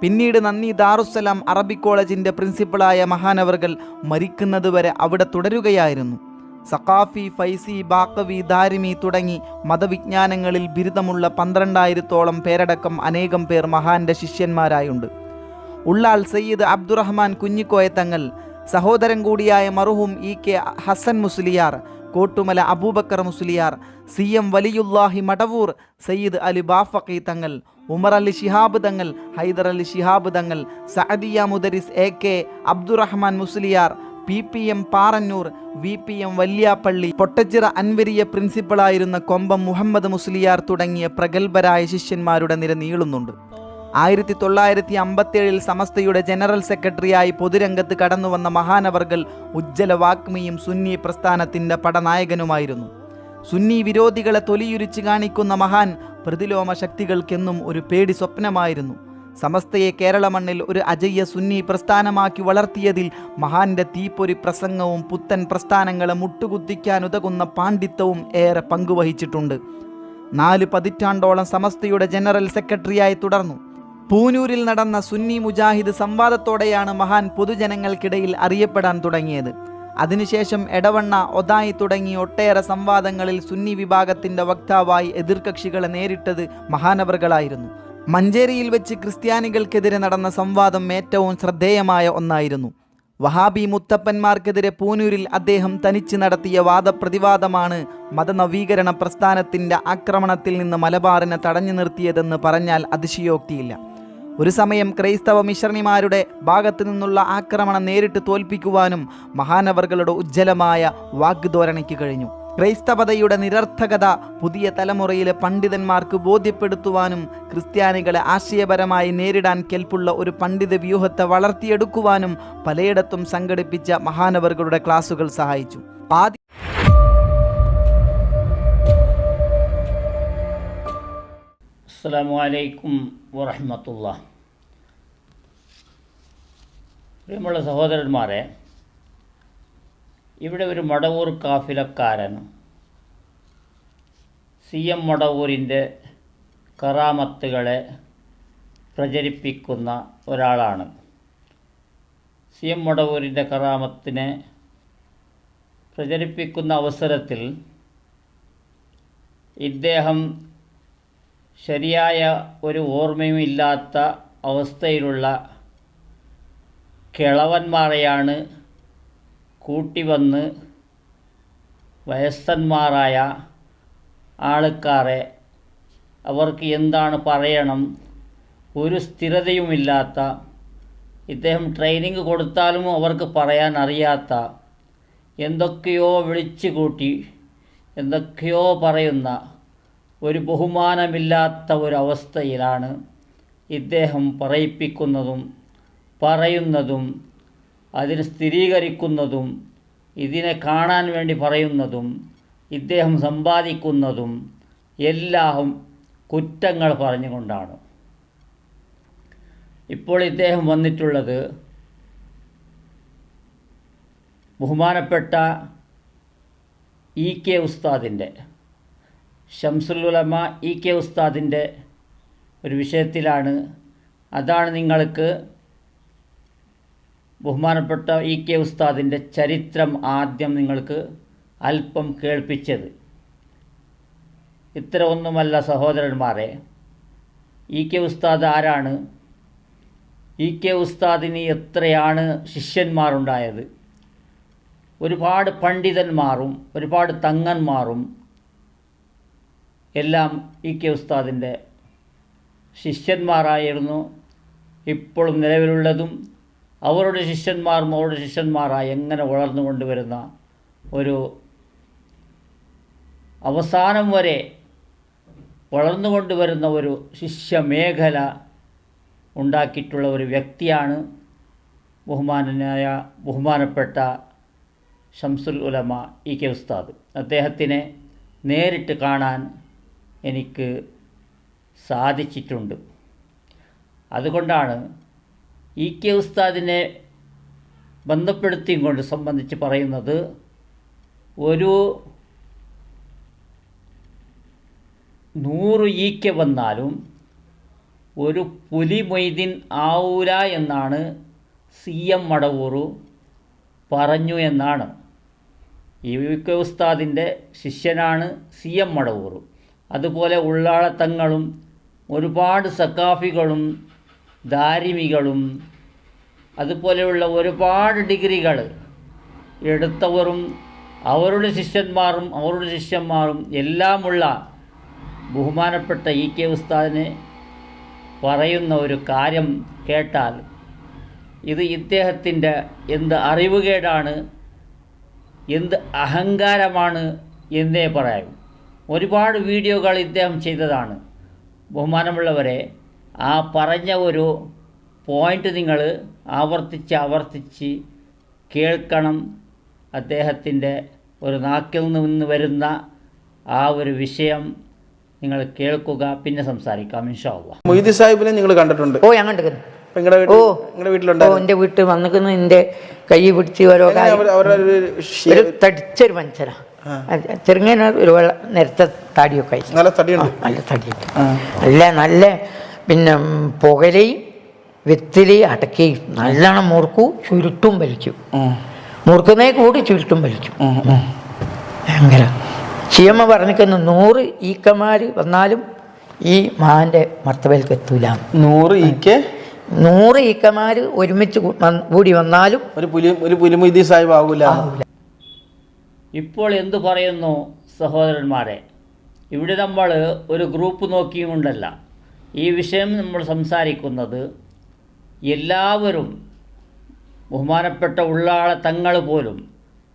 പിന്നീട് നന്ദി ദാറുസ്സലാം അറബിക് കോളേജിൻ്റെ പ്രിൻസിപ്പളായ മഹാനവർകൾ മരിക്കുന്നതുവരെ അവിടെ തുടരുകയായിരുന്നു. സഖാഫി, ഫൈസി, ബാക്കവി, ദാരിമി തുടങ്ങി മതവിജ്ഞാനങ്ങളിൽ ബിരുദമുള്ള 12,000-ഓളം പേരടക്കം അനേകം പേർ മഹാന്റെ ശിഷ്യന്മാരായുണ്ട്. ഉള്ളാൾ സയ്യിദ് അബ്ദുറഹ്മാൻ കുഞ്ഞിക്കോയ തങ്ങൾ, സഹോദരൻ കൂടിയായ മർഹൂം ഇ.കെ. ഹസൻ മുസ്ലിയാർ, കോട്ടുമല അബൂബക്കർ മുസ്ലിയാർ, CM വലിയുല്ലാഹി മടവൂർ, സയ്യിദ് അലി ബാഫഖി തങ്ങൾ, Umar Ali Shihab Thangal, Hyder Ali Shihab Thangal, Saadiya മുദരിസ് AK Abdurahman Musliyar, PPM Parannur, VPM Valiyappally, Pottachira Anwariya പ്രിൻസിപ്പളായിരുന്ന കൊമ്പം Muhammad Musliyar തുടങ്ങിയ പ്രഗത്ഭരായ ശിഷ്യന്മാരുടെ നിര നീളുന്നുണ്ട്. 1957 സമസ്തയുടെ ജനറൽ സെക്രട്ടറിയായി പൊതുരംഗത്ത് കടന്നുവന്ന മഹാനവർകൾ ഉജ്ജ്വല വാഗ്മിയും സുന്നി പ്രസ്ഥാനത്തിൻ്റെ പടനായകനുമായിരുന്നു. സുന്നി വിരോധികളെ തൊലിയുരിച്ച് കാണിക്കുന്ന മഹാൻ പ്രതിലോമ ശക്തികൾക്കെന്നും ഒരു പേടി സ്വപ്നമായിരുന്നു. സമസ്തയെ കേരള മണ്ണിൽ ഒരു അജയ്യ സുന്നി പ്രസ്ഥാനമാക്കി വളർത്തിയതിൽ മഹാന്റെ തീപ്പൊരി പ്രസംഗവും പുത്തൻ പ്രസ്ഥാനങ്ങളെ മുട്ടുകുത്തിക്കാനുതകുന്ന പാണ്ഡിത്യവും ഏറെ പങ്കുവഹിച്ചിട്ടുണ്ട്. 4 പതിറ്റാണ്ടോളം സമസ്തയുടെ ജനറൽ സെക്രട്ടറിയായി തുടർന്നു. പൂനൂരിൽ നടന്ന സുന്നി മുജാഹിദ് സംവാദത്തോടെയാണ് മഹാൻ പൊതുജനങ്ങൾക്കിടയിൽ അറിയപ്പെടാൻ തുടങ്ങിയത്. അതിനുശേഷം എടവണ്ണ, ഒതായി തുടങ്ങി ഒട്ടേറെ സംവാദങ്ങളിൽ സുന്നി വിഭാഗത്തിൻ്റെ വക്താവായി എതിർകക്ഷികളെ നേരിട്ടത് മഹാനവറുകളായിരുന്നു. മഞ്ചേരിയിൽ വെച്ച് ക്രിസ്ത്യാനികൾക്കെതിരെ നടന്ന സംവാദം ഏറ്റവും ശ്രദ്ധേയമായ ഒന്നായിരുന്നു. വഹാബി മുത്തപ്പന്മാർക്കെതിരെ പൂനൂരിൽ അദ്ദേഹം തനിച്ച് നടത്തിയ വാദപ്രതിവാദമാണ് മതനവീകരണ പ്രസ്ഥാനത്തിൻ്റെ ആക്രമണത്തിൽ നിന്ന് മലബാറിനെ തടഞ്ഞു നിർത്തിയതെന്ന് പറഞ്ഞാൽ അതിശയോക്തിയില്ല. ഒരു സമയം ക്രൈസ്തവ മിഷണറിമാരുടെ ഭാഗത്തു നിന്നുള്ള ആക്രമണം നേരിട്ട് തോൽപ്പിക്കുവാനും മഹാനവർകളുടെ ഉജ്ജ്വലമായ വാഗ്ധോരണിക്ക് കഴിഞ്ഞു. ക്രൈസ്തവതയുടെ നിരർത്ഥകത പുതിയ തലമുറയിലെ പണ്ഡിതന്മാർക്ക് ബോധ്യപ്പെടുത്തുവാനും ക്രിസ്ത്യാനികളെ ആശയപരമായി നേരിടാൻ കെൽപ്പുള്ള ഒരു പണ്ഡിത വ്യൂഹത്തെ വളർത്തിയെടുക്കുവാനും പലയിടത്തും സംഘടിപ്പിച്ച മഹാനവർകളുടെ ക്ലാസുകൾ സഹായിച്ചു. അസ്സലാമു അലൈക്കും വറഹ്മത്തുള്ളാഹി. പ്രിയമുള്ള സഹോദരന്മാരെ, ഇവിടെ ഒരു മടവൂർ കാഫിലക്കാരൻ CM മടവൂരിൻ്റെ കറാമത്തുകളെ പ്രചരിപ്പിക്കുന്ന ഒരാളാണ്. CM മടവൂരിൻ്റെ കറാമത്തിനെ പ്രചരിപ്പിക്കുന്ന അവസരത്തിൽ ഇദ്ദേഹം ശരിയായ ഒരു ഓർമ്മയും ഇല്ലാത്ത അവസ്ഥയിലുള്ള കിളവന്മാരെയാണ് കൂട്ടിവന്ന് വയസ്സന്മാരായ ആൾക്കാരെ അവർക്ക് എന്താണ് പറയണം ഒരു സ്ഥിരതയുമില്ലാത്ത, ഇദ്ദേഹം ട്രെയിനിങ് കൊടുത്താലും അവർക്ക് പറയാൻ അറിയാത്ത, എന്തൊക്കെയോ വിളിച്ചു കൂട്ടി എന്തൊക്കെയോ പറയുന്ന ഒരു ബഹുമാനമില്ലാത്ത ഒരവസ്ഥയിലാണ് ഇദ്ദേഹം പറയിപ്പിക്കുന്നതും പറയുന്നതും അതിന് സ്ഥിരീകരിക്കുന്നതും ഇതിനെ കാണാൻ വേണ്ടി പറയുന്നതും ഇദ്ദേഹം സമ്പാദിക്കുന്നതും എല്ലാം കുറ്റങ്ങൾ പറഞ്ഞുകൊണ്ടാണ്. ഇപ്പോൾ ഇദ്ദേഹം വന്നിട്ടുള്ളത് ബഹുമാനപ്പെട്ട E.K. ഉസ്താദിൻ്റെ, ശംസുൽ ഉലമ E.K. ഉസ്താദിൻ്റെ ഒരു വിഷയത്തിലാണ്. അതാണ് നിങ്ങൾക്ക് ബഹുമാനപ്പെട്ട E.K. ഉസ്താദിൻ്റെ ചരിത്രം ആദ്യം നിങ്ങൾക്ക് അല്പം കേൾപ്പിച്ചത്. ഇത്ര ഒന്നുമല്ല സഹോദരന്മാരെ, E.K. ഉസ്താദ് ആരാണ്? E.K. ഉസ്താദിന് എത്രയാണ് ശിഷ്യന്മാരുണ്ടായത്? ഒരുപാട് പണ്ഡിതന്മാരും ഒരുപാട് തങ്ങന്മാരും എല്ലാം E.K. ഉസ്താദിൻ്റെ ശിഷ്യന്മാരായിരുന്നു. ഇപ്പോഴും നിലവിലുള്ളതും അവരുടെ ശിഷ്യന്മാരായി എങ്ങനെ വളർന്നു കൊണ്ടുവരുന്ന ഒരു അവസാനം വരെ വളർന്നുകൊണ്ടുവരുന്ന ഒരു ശിഷ്യമേഖല ഉണ്ടാക്കിയിട്ടുള്ള ഒരു വ്യക്തിയാണ് ബഹുമാനപ്പെട്ട ശംസുൽ ഉലമ E.K. ഉസ്താദ്. അദ്ദേഹത്തിനെ നേരിട്ട് കാണാൻ എനിക്ക് സാധിച്ചിട്ടുണ്ട്. അതുകൊണ്ടാണ് E.K. ഉസ്താദിനെ ബന്ധപ്പെടുത്തിയും കൊണ്ട് സംബന്ധിച്ച് പറയുന്നത്, ഒരു 100 E.K. വന്നാലും ഒരു പുലി മൊയ്തീൻ ആവൂല എന്നാണ് CM മടവൂർ പറഞ്ഞു എന്നാണ്. UK ഉസ്താദിൻ്റെ ശിഷ്യനാണ് CM മടവൂർ. അതുപോലെ ഉള്ളാളത്തങ്ങളും ഒരുപാട് സക്കാഫികളും ദാരിമികളും അതുപോലെയുള്ള ഒരുപാട് ഡിഗ്രികൾ എടുത്തവരും അവരുടെ ശിഷ്യന്മാരും എല്ലാമുള്ള ബഹുമാനപ്പെട്ട EK ഉസ്താദിനെ പറയുന്ന ഒരു കാര്യം കേട്ടാൽ ഇത് ഇദ്ദേഹത്തിൻ്റെ എന്ത് അറിവുകേടാണ്, എന്ത് അഹങ്കാരമാണ് എന്നേ പറയാം. ഒരുപാട് വീഡിയോകൾ ഇദ്ദേഹം ചെയ്തതാണ്. ബഹുമാനമുള്ളവരെ, ആ പറഞ്ഞ ഒരു പോയിൻ്റ് നിങ്ങൾ ആവർത്തിച്ച് കേൾക്കണം. അദ്ദേഹത്തിൻ്റെ ഒരു നാക്കിൽ നിന്ന് വരുന്ന ആ ഒരു വിഷയം നിങ്ങൾ കേൾക്കുക, പിന്നെ സംസാരിക്കാം ഇൻഷാ അല്ലാഹ്. മൊയ്തി സാഹിബിനെ നിങ്ങൾ കണ്ടിട്ടുണ്ട്? ഓ, ഞാൻ കണ്ടിരുന്നു. നിങ്ങളുടെ വീട്ടിലുണ്ടോ? എൻ്റെ വീട്ടിൽ വന്നിരിക്കുന്നു, എൻ്റെ കൈ പിടിച്ച് ഓരോ ഒരു തടിച്ചൊരു മനുഷ്യനാ. ചെറുങ്ങനെ ഒരു നേരത്തെ താടിയൊക്കെ ആയി, നല്ല തടിയുണ്ട്. നല്ല തടിയൊക്കെ നല്ല പിന്നെ പുകലയും വെത്തിലയും അടക്കയും നല്ലോണം മുറുക്കും, ചുരുട്ടും വലിക്കും. മുറുക്കുന്നേ കൂടി ചുരുട്ടും വലിക്കും. ഭയങ്കര CM പറഞ്ഞിരിക്കുന്നു 100 ഈക്കമാർ വന്നാലും ഈ മഹാന്റെ മർത്തബയിലേക്ക് എത്തൂല. 100 ഈക്കമാർ ഒരുമിച്ച് കൂടി വന്നാലും ഒരു പുലിമൊയ്തി സാഹിബ് ആകൂല. ഇപ്പോൾ എന്തു പറയുന്നു സഹോദരന്മാരെ, ഇവിടെ നമ്മൾ ഒരു ഗ്രൂപ്പ് നോക്കിയുകൊണ്ടല്ല ഈ വിഷയം നമ്മൾ സംസാരിക്കുന്നത്. എല്ലാവരും ബഹുമാനപ്പെട്ട ഉള്ളാള തങ്ങൾ പോലും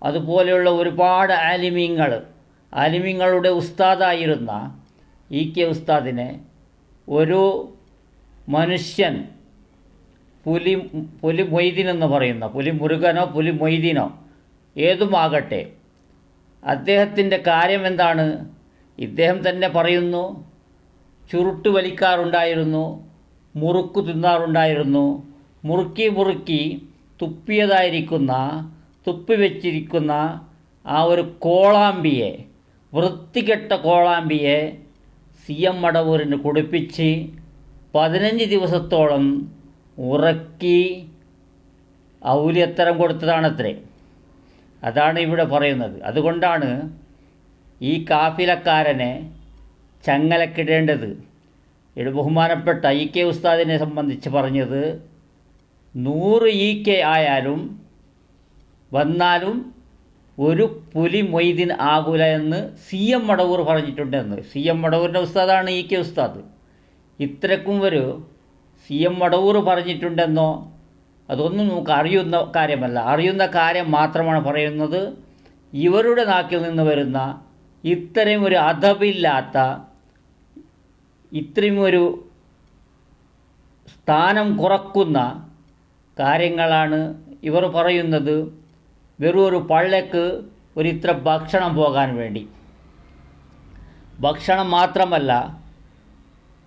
അതുപോലെയുള്ള ഒരുപാട് ആലിമീങ്ങളുടെ ഉസ്താദായിരുന്ന EK ഉസ്താദിനെ ഒരു മനുഷ്യൻ പുലി മൊയ്തീൻ എന്ന് പറയുന്ന, പുലി മുരുകനോ പുലി മൊയ്തീനോ ഏതുമാകട്ടെ, അദ്ദേഹത്തിൻ്റെ കാര്യം എന്താണ്? ഇദ്ദേഹം തന്നെ പറയുന്നു, ചുരുട്ട് വലിക്കാറുണ്ടായിരുന്നു, മുറുക്കു തിന്നാറുണ്ടായിരുന്നു. മുറുക്കി തുപ്പി വെച്ചിരിക്കുന്ന ആ ഒരു കോളാമ്പിയെ, വൃത്തികെട്ട കോളാമ്പിയെ CM മടവൂരിന് കുടിപ്പിച്ച് 15 ദിവസത്തോളം ഉറക്കി ഔലിയത്തരം കൊടുത്തതാണത്രേ. അതാണ് ഇവിടെ പറയുന്നത്. അതുകൊണ്ടാണ് ഈ കാഫിലക്കാരനെ ചങ്ങലക്കിടേണ്ടത്. ഇവിടെ ബഹുമാനപ്പെട്ട EK ഉസ്താദിനെ സംബന്ധിച്ച് പറഞ്ഞത് 100 EK ആയാലും വന്നാലും ഒരു പുലി മൊയ്തീൻ ആകൂല എന്ന് CM മടവൂർ പറഞ്ഞിട്ടുണ്ടെന്ന്. CM മടവൂരിൻ്റെ ഉസ്താദാണ് EK ഉസ്താദ്. ഇത്രക്കും ഒരു CM മടവൂർ പറഞ്ഞിട്ടുണ്ടെന്നോ അതൊന്നും നമുക്ക് അറിയുന്ന കാര്യമല്ല. അറിയുന്ന കാര്യം മാത്രമാണ് പറയുന്നത്. ഇവരുടെ നാക്കിൽ നിന്ന് വരുന്ന ഇത്രയും ഒരു അദബില്ലാത്ത, ഇത്രയും ഒരു സ്ഥാനം കുറക്കുന്ന കാര്യങ്ങളാണ് ഇവർ പറയുന്നത്. വെറും ഒരു പള്ളക്ക് ഇത്ര ഭക്ഷണം പോകാൻ വേണ്ടി. ഭക്ഷണം മാത്രമല്ല,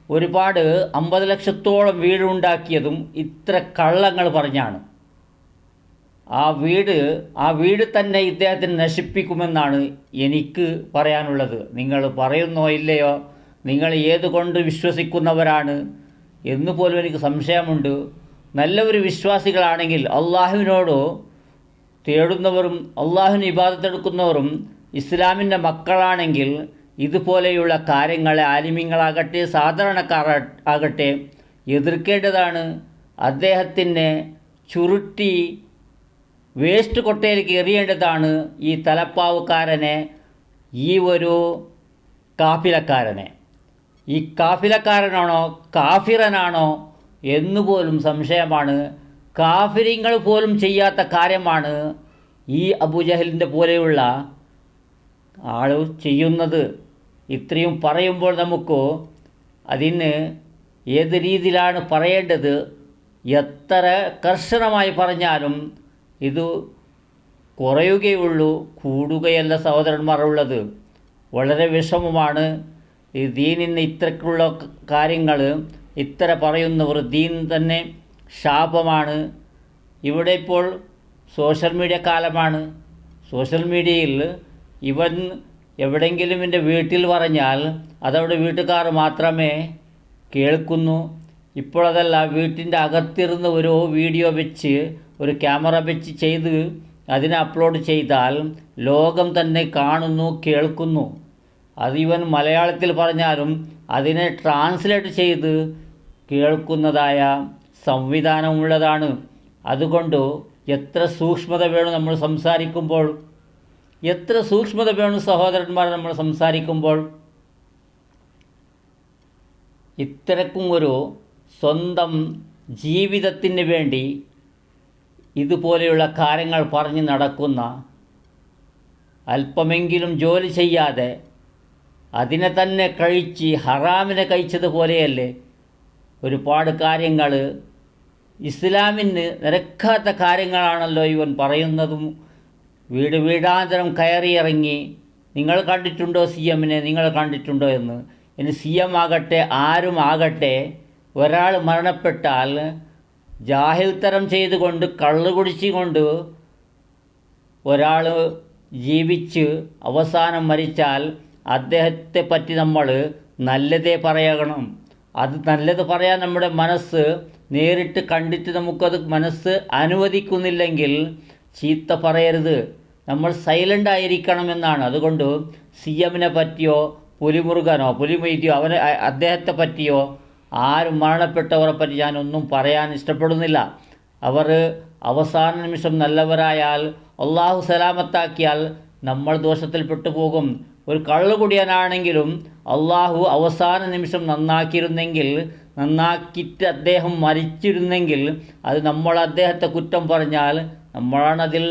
ഒരുപാട് 50 ലക്ഷത്തോളം വീടുണ്ടാക്കിയതും ഇത്ര കള്ളങ്ങൾ പറഞ്ഞാണ്. ആ വീട് തന്നെ ഇദ്ദേഹത്തിന് നശിപ്പിക്കുമെന്നാണ് എനിക്ക് പറയാനുള്ളത്. നിങ്ങൾ പറയുന്നോ ഇല്ലയോ, നിങ്ങൾ ഏതുകൊണ്ട് വിശ്വസിക്കുന്നവരാണ് എന്നുപോലും എനിക്ക് സംശയമുണ്ട്. നല്ലൊരു വിശ്വാസികളാണെങ്കിൽ, അള്ളാഹുവിനോട് തേടുന്നവരും അള്ളാഹുവിന് ഇബാദത്തെടുക്കുന്നവരും ഇസ്ലാമിൻ്റെ മക്കളാണെങ്കിൽ ഇതുപോലെയുള്ള കാര്യങ്ങളെ ആലിമീങ്ങളാകട്ടെ സാധാരണക്കാരാകട്ടെ എതിർക്കേണ്ടതാണ്. അദ്ദേഹത്തിനെ ചുരുട്ടി വേസ്റ്റ് കൊട്ടയിലേക്ക് എറിയേണ്ടതാണ് ഈ തലപ്പാവുകാരനെ, ഈ ഒരു കാഫിലക്കാരനെ. ഈ കാഫിലക്കാരനാണോ കാഫിറനാണോ എന്നുപോലും സംശയമാണ്. കാഫിരിങ്ങൾ പോലും ചെയ്യാത്ത കാര്യമാണ് ഈ അബൂജഹലിൻ്റെ പോലെയുള്ള ആൾ ചെയ്യുന്നത്. ഇത്രയും പറയുമ്പോൾ നമുക്ക് അതിന് ഏത് രീതിയിലാണ് പറയേണ്ടത്, എത്ര കർശനമായി പറഞ്ഞാലും ഇത് കുറയുകയുള്ളൂ, കൂടുകയല്ല സഹോദരന്മാരുള്ളത്. വളരെ വിഷമമാണ്. ഈ ദീനിന് ഇത്രക്കുള്ള കാര്യങ്ങൾ ഇത്ര പറയുന്നവർ ദീൻ തന്നെ ശാപമാണ്. ഇവിടെ ഇപ്പോൾ സോഷ്യൽ മീഡിയ കാലമാണ്. സോഷ്യൽ മീഡിയയിൽ ഇവൻ എവിടെയെങ്കിലും എൻ്റെ വീട്ടിൽ പറഞ്ഞാൽ അതവിടെ വീട്ടുകാർ മാത്രമേ കേൾക്കുന്നു. ഇപ്പോഴതല്ല, വീട്ടിൻ്റെ അകത്തിരുന്ന് ഒരു വീഡിയോ വെച്ച് ഒരു ക്യാമറ വെച്ച് ചെയ്ത് അതിനെ അപ്ലോഡ് ചെയ്താൽ ലോകം തന്നെ കാണുന്നു, കേൾക്കുന്നു. അത് ഇവൻ മലയാളത്തിൽ പറഞ്ഞാലും അതിനെ ട്രാൻസ്ലേറ്റ് ചെയ്ത് കേൾക്കുന്നതായ സംവിധാനമുള്ളതാണ്. അതുകൊണ്ട് എത്ര സൂക്ഷ്മത വേണം നമ്മൾ സംസാരിക്കുമ്പോൾ, എത്ര സൂക്ഷ്മത വേണം സഹോദരന്മാർ നമ്മൾ സംസാരിക്കുമ്പോൾ. ഇത്രക്കും ഒരു സ്വന്തം ജീവിതത്തിന് വേണ്ടി ഇതുപോലെയുള്ള കാര്യങ്ങൾ പറഞ്ഞ് നടക്കുന്ന, അല്പമെങ്കിലും ജോലി ചെയ്യാതെ അതിനെ തന്നെ കഴിച്ച് ഹറാമിനെ കഴിച്ചതുപോലെയല്ലേ ഒരുപാട് കാര്യങ്ങൾ, ഇസ്ലാമിന് നിരക്കാത്ത കാര്യങ്ങളാണല്ലോ ഇവൻ പറയുന്നതും. വീട് വീടാന്തരം കയറിയിറങ്ങി, നിങ്ങൾ കണ്ടിട്ടുണ്ടോ CMനെ, നിങ്ങൾ കണ്ടിട്ടുണ്ടോ എന്ന്. ഇനി CM ആകട്ടെ ആരും ആകട്ടെ, ഒരാൾ മരണപ്പെട്ടാൽ ജാഹിൽത്തരം ചെയ്തുകൊണ്ട് കള്ളു കുടിച്ചുകൊണ്ട് ഒരാൾ ജീവിച്ച് അവസാനം മരിച്ചാൽ അദ്ദേഹത്തെ പറ്റി നമ്മൾ നല്ലതേ പറയണം. അത് നല്ലത് പറയാൻ നമ്മുടെ മനസ്സ് നേരിട്ട് കണ്ടിട്ട് നമുക്കത് മനസ്സ് അനുവദിക്കുന്നില്ലെങ്കിൽ ചീത്ത പറയരുത്, നമ്മൾ സൈലൻ്റ് ആയിരിക്കണമെന്നാണ്. അതുകൊണ്ട് CMനെ പറ്റിയോ പുലിമുരുകനോ പുലിമൊയ്തിയോ അദ്ദേഹത്തെ പറ്റിയോ ആരും മരണപ്പെട്ടവരെ പറ്റി ഞാനൊന്നും പറയാൻ ഇഷ്ടപ്പെടുന്നില്ല. അവർ അവസാന നിമിഷം നല്ലവരായാൽ, അള്ളാഹു സലാമത്താക്കിയാൽ നമ്മൾ ദോഷത്തിൽപ്പെട്ടു പോകും. ഒരു കള്ളുകുടിയനാണെങ്കിലും അള്ളാഹു അവസാന നിമിഷം നന്നാക്കിയിരുന്നെങ്കിൽ, നന്നാക്കിയിട്ട് അദ്ദേഹം മരിച്ചിരുന്നെങ്കിൽ, അത് നമ്മൾ അദ്ദേഹത്തെ കുറ്റം പറഞ്ഞാൽ നമ്മളാണതിൽ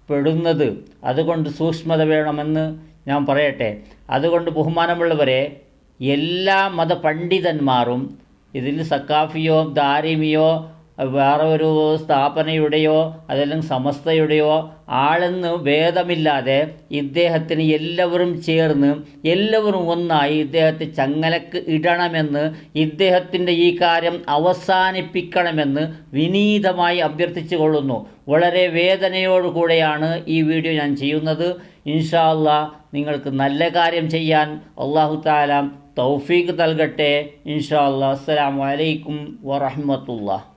പെടുന്നത്. അതുകൊണ്ട് സൂക്ഷ്മത വേണമെന്ന് ഞാൻ പറയട്ടെ. അതുകൊണ്ട് ബഹുമാനമുള്ളവരെ, എല്ലാ മതപണ്ഡിതന്മാരും ഇതിൽ സക്കാഫിയോ ദാരിമിയോ വേറെ ഒരു സ്ഥാപനയുടെയോ അതല്ലെങ്കിൽ സമസ്തയുടെയോ ആളെന്ന് ഭേദമില്ലാതെ ഇദ്ദേഹത്തിന് എല്ലാവരും ചേർന്ന് എല്ലാവരും ഒന്നായി ഇദ്ദേഹത്തെ ചങ്ങലക്ക് ഇടണമെന്ന്, ഇദ്ദേഹത്തിൻ്റെ ഈ കാര്യം അവസാനിപ്പിക്കണമെന്ന് വിനീതമായി അഭ്യർത്ഥിച്ചു കൊള്ളുന്നു. വളരെ വേദനയോടുകൂടെയാണ് ഈ വീഡിയോ ഞാൻ ചെയ്യുന്നത്. ഇൻഷാ അല്ലാഹ് നിങ്ങൾക്ക് നല്ല കാര്യം ചെയ്യാൻ അല്ലാഹു തആല തൗഫീഖ് നൽകട്ടെ. ഇൻഷാ അല്ലാഹ്. അസ്സലാമു അലൈക്കും വറഹ്മത്തുള്ളാഹി.